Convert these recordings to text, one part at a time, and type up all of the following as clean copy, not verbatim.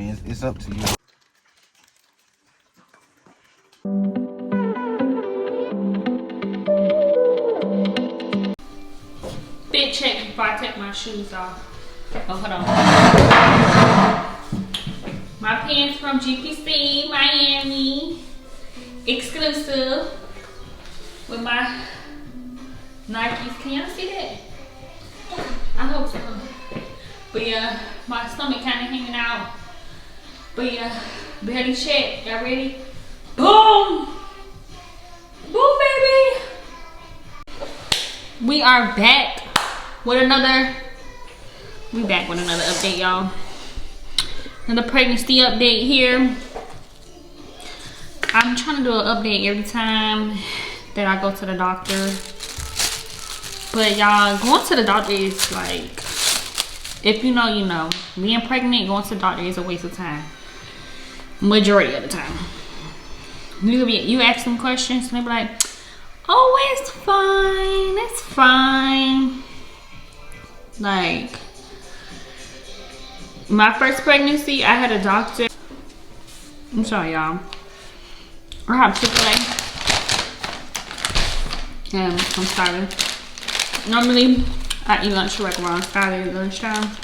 mean, it's up to you. Fit check before I take my shoes off. Oh, hold on. My pants from GPC, Miami. Exclusive. With my Nikes. Can y'all see that? I hope so. But yeah, my stomach kind of hanging out. But yeah, belly check. Y'all ready? Boom! Boom, baby! We are back with another. We back with another update, y'all. Another pregnancy update here. I'm trying to do an update every time that I go to the doctor. But y'all, going to the doctor is like, if you know, you know. Being pregnant, going to the doctor is a waste of time. Majority of the time. You ask them questions and they be like, oh, it's fine. It's fine. Like, my first pregnancy, I had a doctor. I'm sorry, y'all. I have Chick-fil-A. And I'm starving. Normally, I eat lunch right around Friday lunchtime.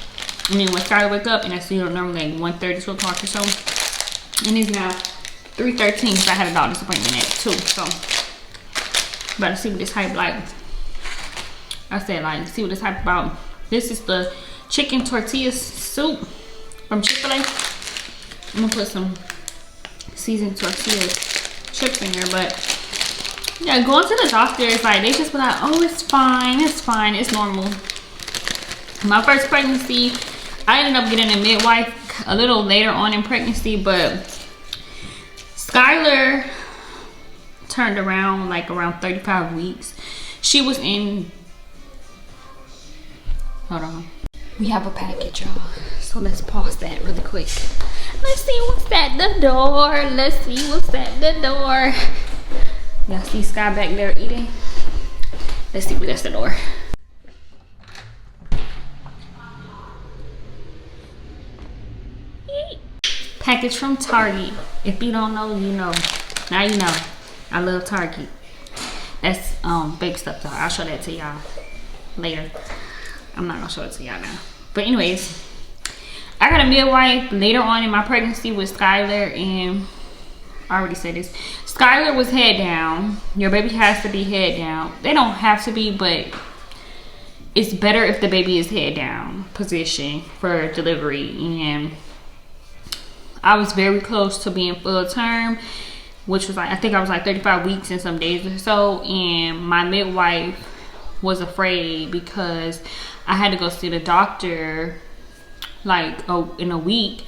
I mean, when Friday wake up, and I see normally like 1:30 to o'clock or so. And it's now 3:13, so I had a doctor's appointment at 2. So, about to see what this hype like. I said, like, see what this hype about. This is the chicken tortilla soup from Chick-fil-A. I'm gonna put some seasoned tortilla chips in there, but yeah, going to the doctor is like, they just be like, oh, it's fine, it's normal. My first pregnancy, I ended up getting a midwife a little later on in pregnancy, but Skylar turned around like around 35 weeks. She was in, hold on. We have a package, y'all. So let's pause that really quick. Let's see what's at the door. Let's see what's at the door. Y'all see Sky back there eating? Let's see what's at the door. Package from Target. If you don't know, you know. Now you know. I love Target. That's big stuff though. I'll show that to y'all later. I'm not gonna show it to y'all now. But anyways, I got a midwife later on in my pregnancy with Skylar, and I already said this. Skylar was head down. Your baby has to be head down. They don't have to be, but it's better if the baby is head down position for delivery. And I was very close to being full term, which was like, I think I was like 35 weeks and some days or so. And my midwife was afraid because I had to go see the doctor like in a week,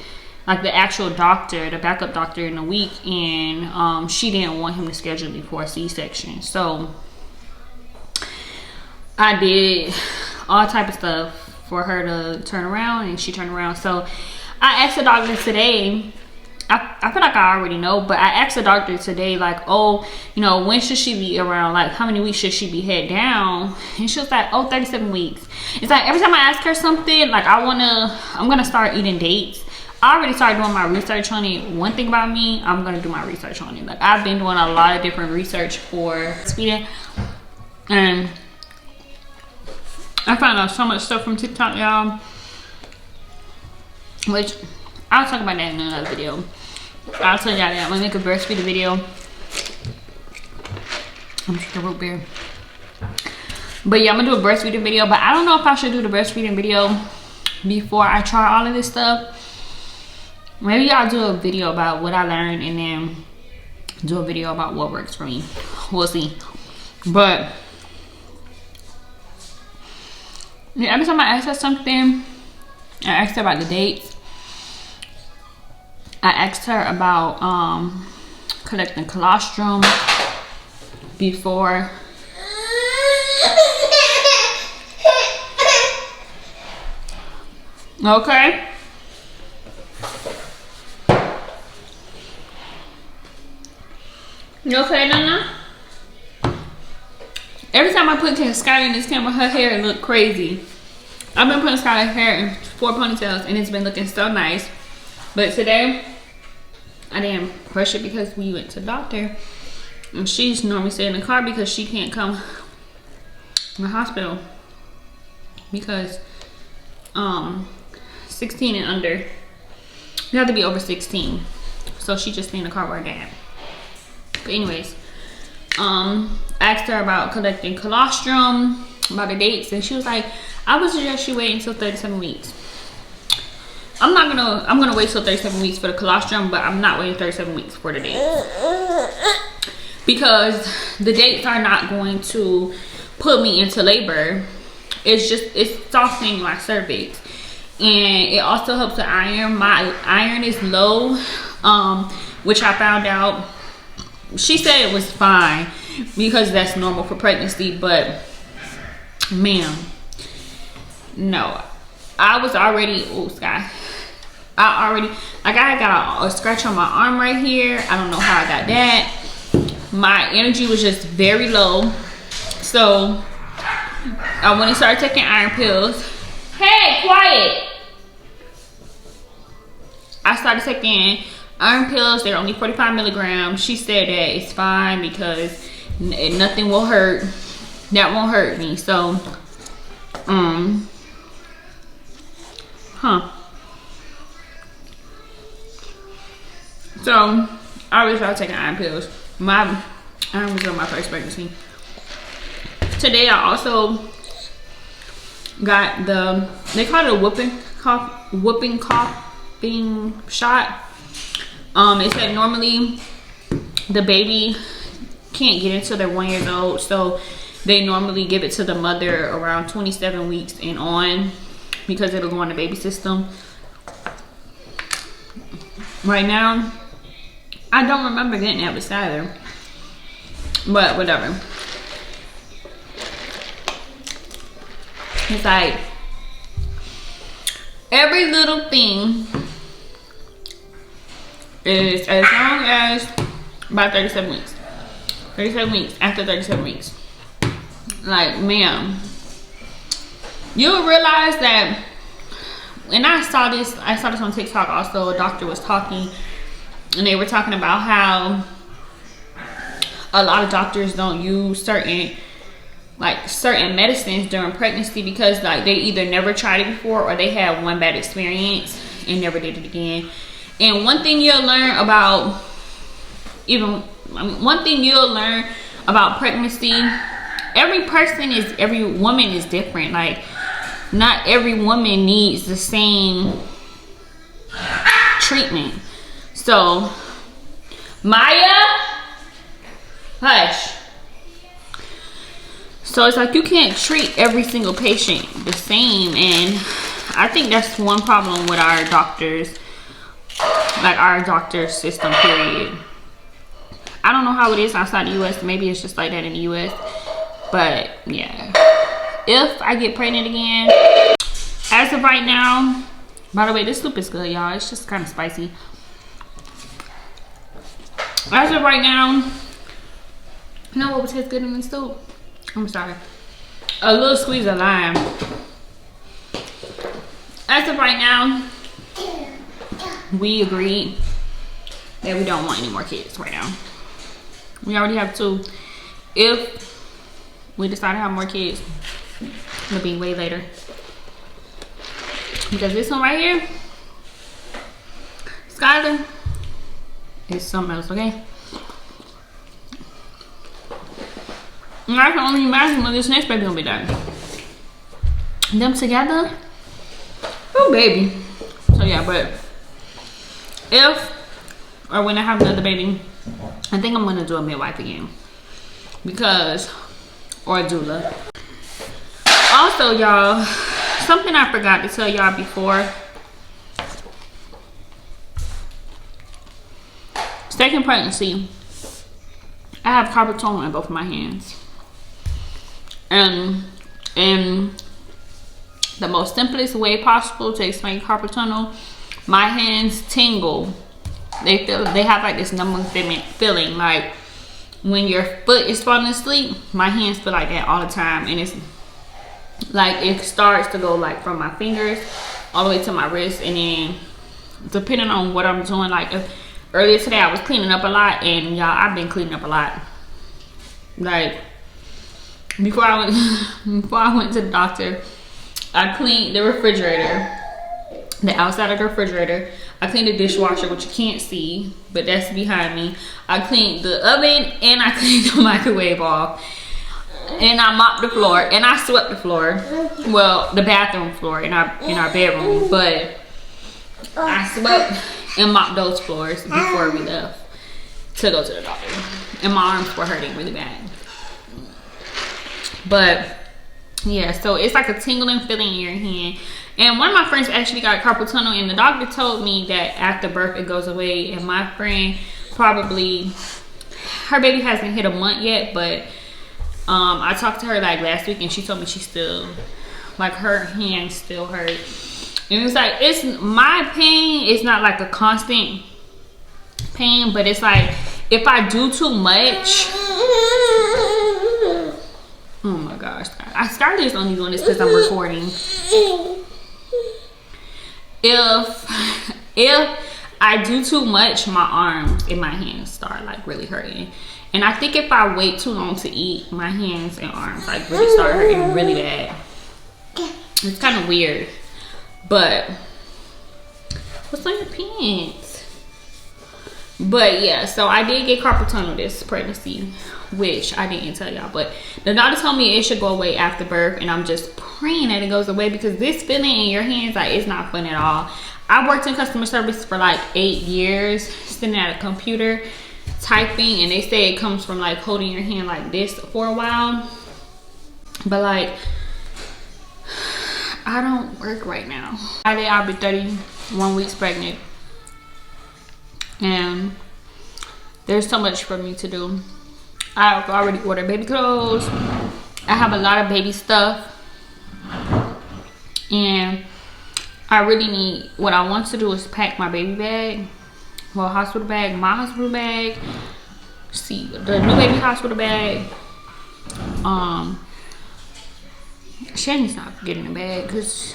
like the actual doctor, the backup doctor in a week, and she didn't want him to schedule me for a C-section. So I did all type of stuff for her to turn around, and she turned around. So I asked the doctor today, I feel like I already know, but I asked the doctor today, like, oh, you know, when should she be around? Like, how many weeks should she be head down? And she was like, oh, 37 weeks. It's like, every time I ask her something, like, I'm going to start eating dates. I already started doing my research on it. One thing about me, I'm going to do my research on it. Like, I've been doing a lot of different research for breastfeeding. And I found out so much stuff from TikTok, y'all. Which, I'll talk about that in another video. I'll tell y'all that. I'm gonna make a breastfeeding video. I'm drinking a root beer. But yeah, I'm gonna do a breastfeeding video. But I don't know if I should do the breastfeeding video before I try all of this stuff. Maybe I'll do a video about what I learned and then do a video about what works for me. We'll see. But yeah, every time I ask her something, I asked her about the dates. I asked her about collecting colostrum before. Okay. You okay, Nana? Every time I put Sky in this camera, her hair look crazy. I've been putting Sky's hair in 4 ponytails and it's been looking so nice. But today I didn't brush it because we went to the doctor, and she's normally stay in the car because she can't come to the hospital because 16 and under, you have to be over 16. So she just stay in the car with her dad. But anyways, I asked her about collecting colostrum, about the dates, and she was like, I would suggest you wait until 37 weeks. I'm gonna wait till 37 weeks for the colostrum, but I'm not waiting 37 weeks for the dates. Because the dates are not going to put me into labor. It's softening my cervix. And it also helps the iron. My iron is low, which I found out. She said it was fine because that's normal for pregnancy, but ma'am, no. I was already, I got a scratch on my arm right here. I don't know how I got that. My energy was just very low. So I went and started taking iron pills. Hey, quiet. I started taking iron pills. They're only 45 milligrams. She said that it's fine because nothing will hurt. That won't hurt me. So, So I always started taking iron pills. My iron was on my first pregnancy. Today I also got they call it a whooping coughing shot. It said normally the baby can't get it until they're 1 year old, so they normally give it to the mother around 27 weeks and on because it'll go on the baby system. Right now, I don't remember getting that with either, but whatever. It's like every little thing is as long as about 37 weeks. 37 weeks, after 37 weeks. Like, ma'am, you'll realize that, and I saw this on TikTok also. A doctor was talking, and they were talking about how a lot of doctors don't use certain medicines during pregnancy because like they either never tried it before or they had one bad experience and never did it again. And one thing you'll learn about pregnancy, every woman is different. Like, not every woman needs the same treatment. So, Maya, hush. So it's like you can't treat every single patient the same, and I think that's one problem with our doctors, like our doctor system, period. I don't know how it is outside the US. Maybe it's just like that in the US. But yeah, if I get pregnant again, as of right now, by the way, this soup is good, y'all. It's just kind of spicy. As of right now, you know what would taste good in this soup? I'm sorry. A little squeeze of lime. As of right now, we agreed that we don't want any more kids right now. We already have 2. If we decide to have more kids, it'll be way later. Because this one right here, Skylar, is something else, okay? And I can only imagine when this next baby gonna be done. Them together, oh baby. So yeah, but if or when I have another baby, I think I'm gonna do a midwife again, because, or a doula. Also, y'all, something I forgot to tell y'all before. Second pregnancy, I have carpal tunnel in both of my hands. And in the most simplest way possible to explain carpal tunnel, my hands tingle. They have like this numbing feeling, like when your foot is falling asleep, my hands feel like that all the time. And it's like it starts to go like from my fingers all the way to my wrist, and then depending on what I'm doing. Like earlier today I was cleaning up a lot, and y'all, I've been cleaning up a lot. Like before I went to the doctor, I cleaned the refrigerator, the outside of the refrigerator. I cleaned the dishwasher, which you can't see, but that's behind me. I cleaned the oven, and I cleaned the microwave off. And I mopped the floor, and I swept the floor. Well, the bathroom floor in our bedroom, but I swept and mopped those floors before we left to go to the doctor. And my arms were hurting really bad. But yeah, so it's like a tingling feeling in your hand. And one of my friends actually got carpal tunnel, and the doctor told me that after birth it goes away. And my friend, probably, her baby hasn't hit a month yet, but I talked to her like last week, and she told me she still, like, her hands still hurt. And it's like, it's my pain is not like a constant pain, but it's like if I do too much. Oh my gosh, I started just only doing this because I'm recording. If I do too much, my arms and my hands start like really hurting. And I think if I wait too long to eat, my hands and arms like really start hurting really bad. It's kind of weird. But what's on your pants? But yeah, so I did get carpal tunnel this pregnancy, which I didn't tell y'all, but the doctor told me it should go away after birth, and I'm just praying that it goes away, because this feeling in your hands, like, it's not fun at all. I worked in customer service for like 8 years, sitting at a computer typing, and they say it comes from like holding your hand like this for a while. But like, I don't work right now. Friday I'll be 31 weeks pregnant, and there's so much for me to do. I've already ordered baby clothes. I have a lot of baby stuff, and I really need, what I want to do is pack my baby bag, well, hospital bag, my hospital bag, see the new baby hospital bag. Shannon's not getting a bag because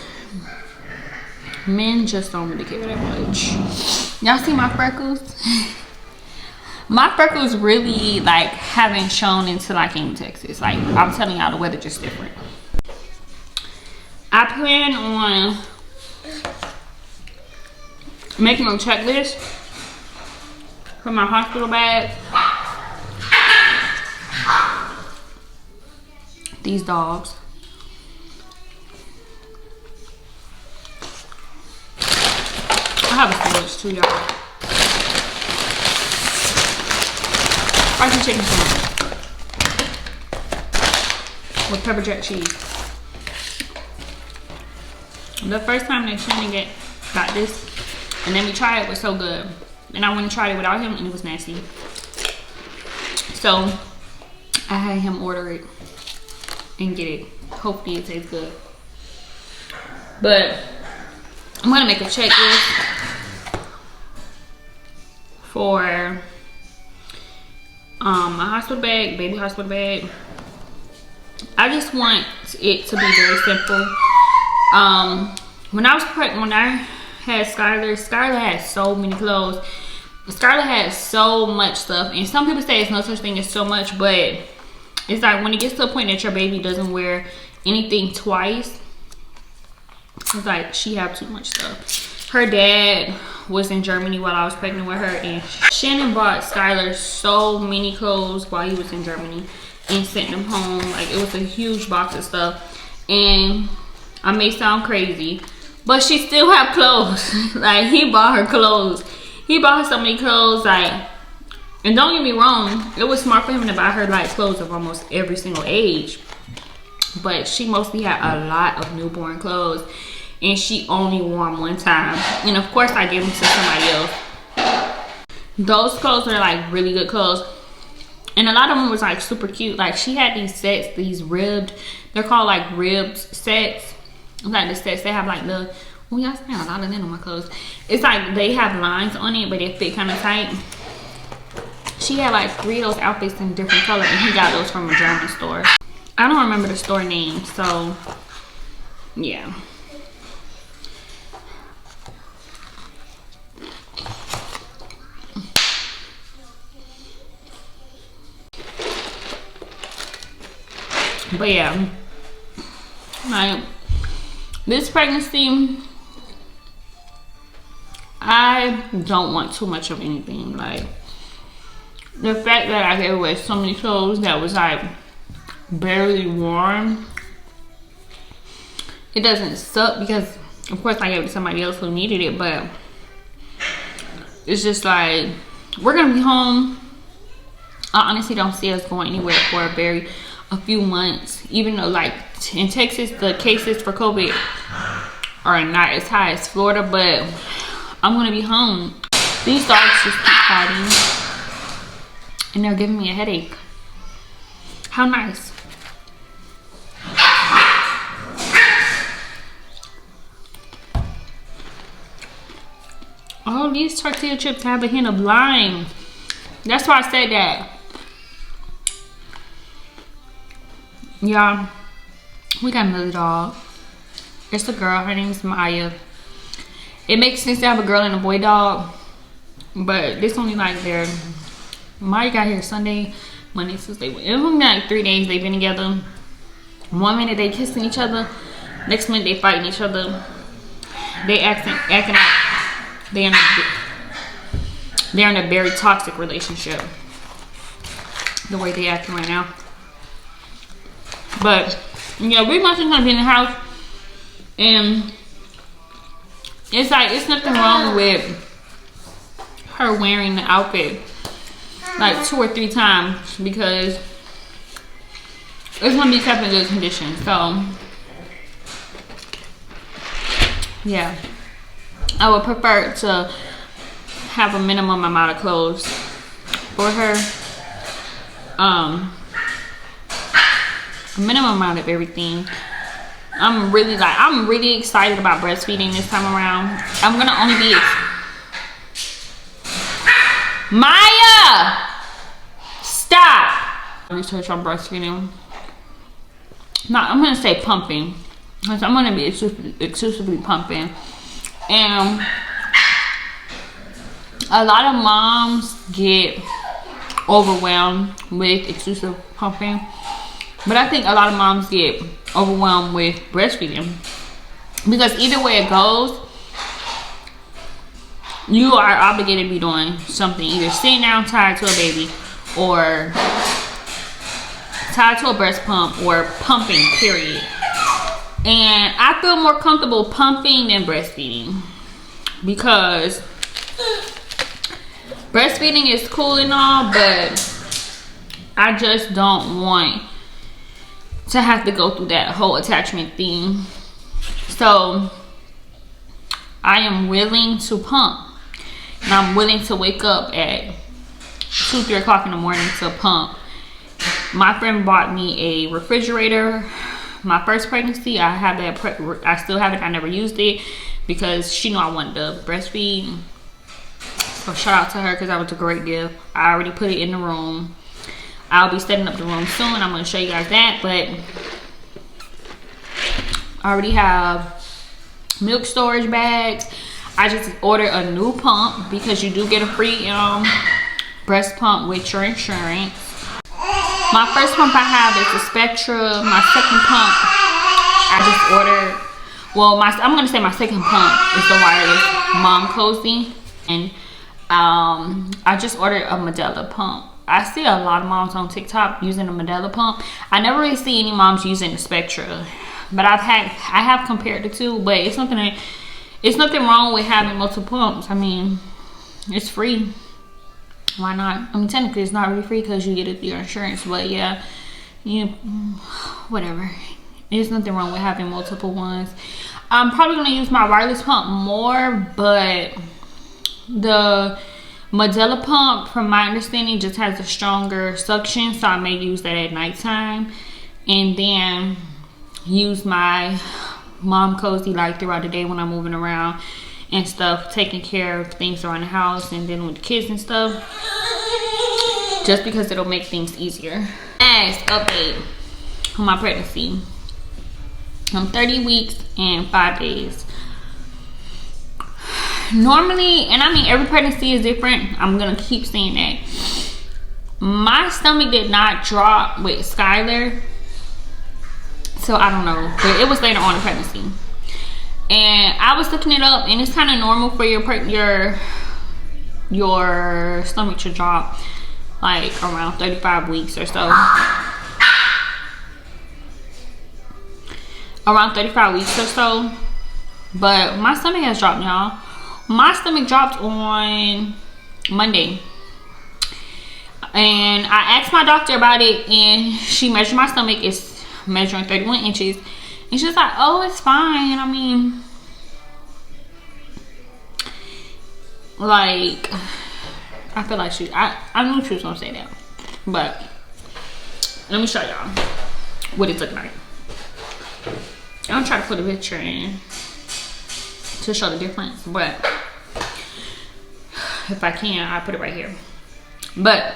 men just don't really care that much. Y'all see my freckles? My freckles really like haven't shown until I came to Texas. Like, I'm telling y'all, the weather just different. I plan on making a checklist for my hospital bag. These dogs. I have a sandwich too, y'all. Spicy chicken sandwich with pepper jack cheese. The first time that Shannon got this, and then we tried it, was so good. And I went and tried it without him, and it was nasty. So I had him order it and get it. Hopefully it tastes good. But I'm gonna make a checklist for my hospital bag, baby hospital bag. I just want it to be very simple. When I was pregnant, when I had Skylar had so many clothes. Skylar had so much stuff, and some people say it's no such thing as so much, but it's like when it gets to a point that your baby doesn't wear anything twice, it's like she have too much stuff. Her dad was in Germany while I was pregnant with her, and Shannon bought Skylar so many clothes while he was in Germany and sent them home. Like, it was a huge box of stuff, and I may sound crazy, but she still have clothes. Like, he bought her clothes. He bought her so many clothes, like, and don't get me wrong, it was smart for him to buy her like clothes of almost every single age, but she mostly had a lot of newborn clothes, and she only wore them one time. And of course I gave them to somebody else. Those clothes are like really good clothes, and a lot of them was like super cute. Like, she had these sets, these ribbed, they're called like ribbed sets. Like the sets, they have like the, oh y'all see a lot of that on my clothes. It's like they have lines on it, but they fit kind of tight. She had like 3 of those outfits in different colors, and he got those from a German store. I don't remember the store name, so yeah. But yeah, like this pregnancy, I don't want too much of anything. Like the fact that I gave away so many clothes that was like barely worn, it doesn't suck because of course I gave it to somebody else who needed it, but it's just like we're gonna be home. I honestly don't see us going anywhere for a few months, even though like in Texas the cases for COVID are not as high as Florida, but I'm gonna be home. These dogs just keep fighting and they're giving me a headache. How nice. Oh, these tortilla chips have a hint of lime. That's why I said that. Y'all, we got another dog. It's a girl. Her name is Maya. It makes sense to have a girl and a boy dog, but this only like their Maya got here Sunday, Monday, Tuesday. It was only like 3 days they've been together. 1 minute they kissing each other, next minute they fighting each other. They acting out. They're in a very toxic relationship. The way they acting right now. But yeah, we must gonna be in the house, and it's like it's nothing wrong with her wearing the outfit like 2 or 3 times because it's gonna be kept in good condition. So yeah, I would prefer to have a minimum amount of clothes for her. A minimum amount of everything. I'm really excited about breastfeeding this time around. I'm gonna only be Maya! Stop! Research on breastfeeding. No, I'm gonna say pumping. I'm gonna be exclusively pumping. And a lot of moms get overwhelmed with exclusive pumping, but I think a lot of moms get overwhelmed with breastfeeding because either way it goes, you are obligated to be doing something, either sitting down tied to a baby or tied to a breast pump or pumping, period. And I feel more comfortable pumping than breastfeeding because breastfeeding is cool and all, but I just don't want to have to go through that whole attachment thing. So I am willing to pump, and I'm willing to wake up at 2, 3 o'clock in the morning to pump. My friend bought me a refrigerator. My first pregnancy, I have that. I still have it. I never used it because she knew I wanted to breastfeed. So shout out to her because that was a great gift. I already put it in the room. I'll be setting up the room soon. I'm going to show you guys that. But I already have milk storage bags. I just ordered a new pump because you do get a free breast pump with your insurance. My first pump I have is the Spectra. My second pump I just ordered. Well, I'm going to say my second pump is the wireless Mom Cozy. And I just ordered a Medela pump. I see a lot of moms on TikTok using a Medela pump. I never really see any moms using the Spectra, but I have compared the two. But it's nothing wrong with having multiple pumps. I mean, it's free. Why not? I mean, technically it's not really free because you get it through your insurance, but yeah, whatever. There's nothing wrong with having multiple ones. I'm probably gonna use my wireless pump more, but the Medela pump, from my understanding, just has a stronger suction, so I may use that at nighttime, and then use my Mom Cozy like throughout the day when I'm moving around and stuff, taking care of things around the house and then with the kids and stuff, just because it'll make things easier. Next update on my pregnancy. I'm 30 weeks and 5 days. Normally, and I mean every pregnancy is different, I'm gonna keep saying that, my stomach did not drop with Skylar So I don't know, but it was later on in pregnancy. And I was looking it up, and it's kind of normal for your stomach to drop like around 35 weeks or so. Around 35 weeks or so. But my stomach has dropped, y'all. My stomach dropped on Monday. And I asked my doctor about it, and she measured my stomach. It's measuring 31 inches. And she's like, oh, it's fine. I mean, like, I feel like I knew she was gonna say that. But let me show y'all what it looked like. I'm gonna try to put a picture in to show the difference, but if I can, I'll put it right here. But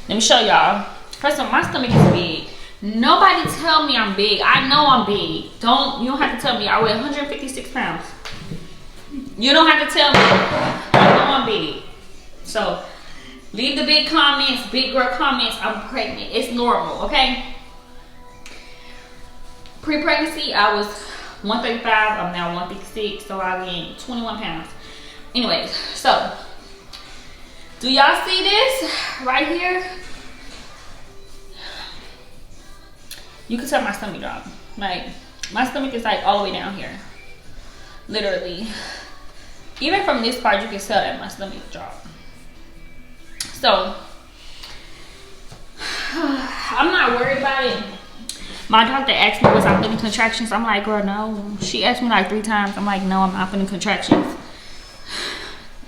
let me show y'all. First of all, my stomach is big. Nobody tell me I'm big. I know I'm big. You don't have to tell me. I weigh 156 pounds. You don't have to tell me. I know I'm big. So leave the big comments, big girl comments. I'm pregnant. It's normal, okay? Pre-pregnancy, I was 135. I'm now 156. So I gained 21 pounds. Anyways, so do y'all see this right here? You can tell my stomach drop. Like, my stomach is like all the way down here. Literally. Even from this part, you can tell that my stomach dropped. So, I'm not worried about it. My doctor asked me, was I feeling contractions? I'm like, girl, no. She asked me like 3 times. I'm like, no, I'm not feeling contractions.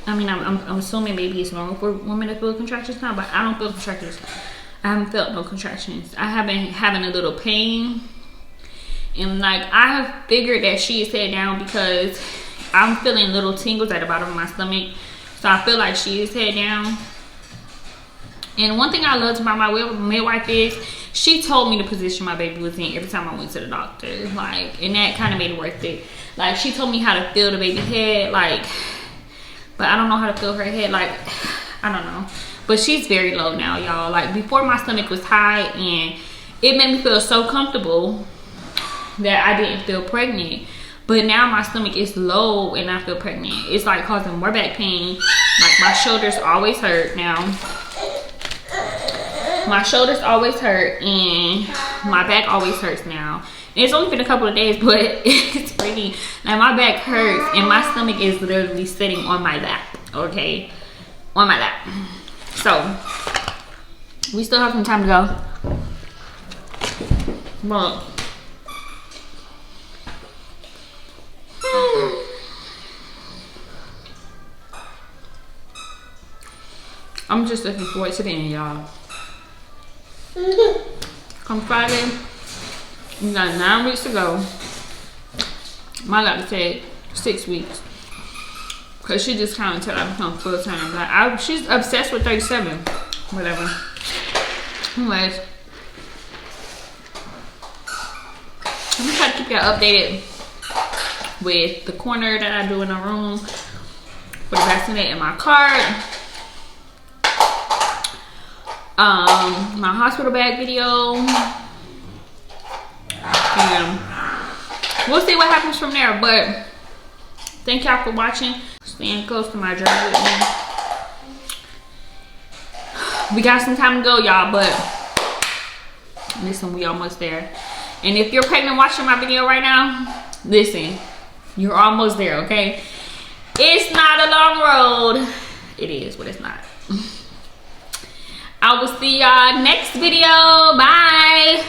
I mean, I'm assuming maybe it's normal for women to feel contractions now, but I don't feel contractions. I haven't felt no contractions. I have been having a little pain. And like, I have figured that she is head down because I'm feeling little tingles at the bottom of my stomach. So I feel like she is head down. And one thing I loved about my midwife is she told me the position my baby was in every time I went to the doctor. Like, and that kind of made it worth it. Like, she told me how to feel the baby head. Like, but I don't know how to feel her head. Like, I don't know. But she's very low now, y'all. Like, before my stomach was high, and it made me feel so comfortable that I didn't feel pregnant. But now my stomach is low and I feel pregnant. It's like causing more back pain. Like, my shoulders always hurt now. My shoulders always hurt and my back always hurts now. And it's only been a couple of days, but it's pretty. Like, my back hurts and my stomach is literally sitting on my lap, okay? On my lap. So, we still have some time to go. But I'm just looking forward to the end, y'all. Come Friday, we got 9 weeks to go. My doctor said 6 weeks. Cause she just counted until I become full time. Like, she's obsessed with 37. Whatever. Anyways, I'm gonna try to keep y'all updated with the corner that I do in the room, for the bassinet in my cart, my hospital bag video, and we'll see what happens from there. But thank y'all for watching, staying close to my journey with me. We got some time to go, y'all, but listen, we almost there. And if you're pregnant watching my video right now, listen, you're almost there, okay? It's not a long road. It is, but it's not. I will see y'all next video. Bye.